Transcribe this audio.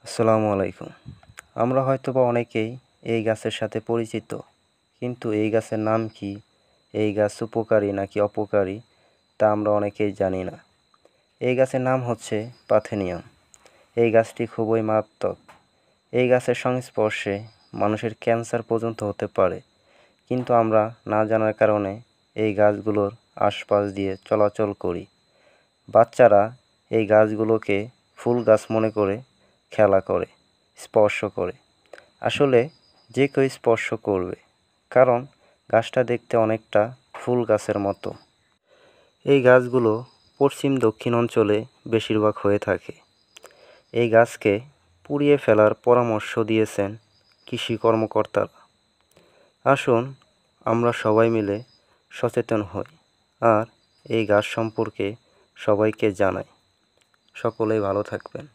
আসসালামু আলাইকুম। আমরা হয়তোবা অনেকেই এই গাছের সাথে পরিচিত, কিন্তু এই গাছের নাম কি, এই গাছ উপকারী নাকি অপকারী তা আমরা অনেকেই জানি না। এই গাছের নাম হচ্ছে পাথেনিয়াম। এই গাছটি খুবই মারাত্মক। এই গাছের সংস্পর্শে মানুষের ক্যান্সার পর্যন্ত হতে পারে, কিন্তু আমরা না জানার কারণে এই গাছগুলোর আশপাশ দিয়ে চলাচল করি। বাচ্চারা এই গাছগুলোকে ফুল গাছ মনে করে খেলা করে, স্পর্শ করে। আসলে যে কেউ স্পর্শ করবে, কারণ গাছটা দেখতে অনেকটা ফুল গাছের মতো। এই গাছগুলো পশ্চিম দক্ষিণ অঞ্চলে বেশিরভাগ হয়ে থাকে। এই গাছকে পুড়িয়ে ফেলার পরামর্শ দিয়েছেন কৃষি কর্মকর্তারা। আসুন আমরা সবাই মিলে সচেতন হই আর এই গাছ সম্পর্কে সবাইকে জানাই। সকলেই ভালো থাকবেন।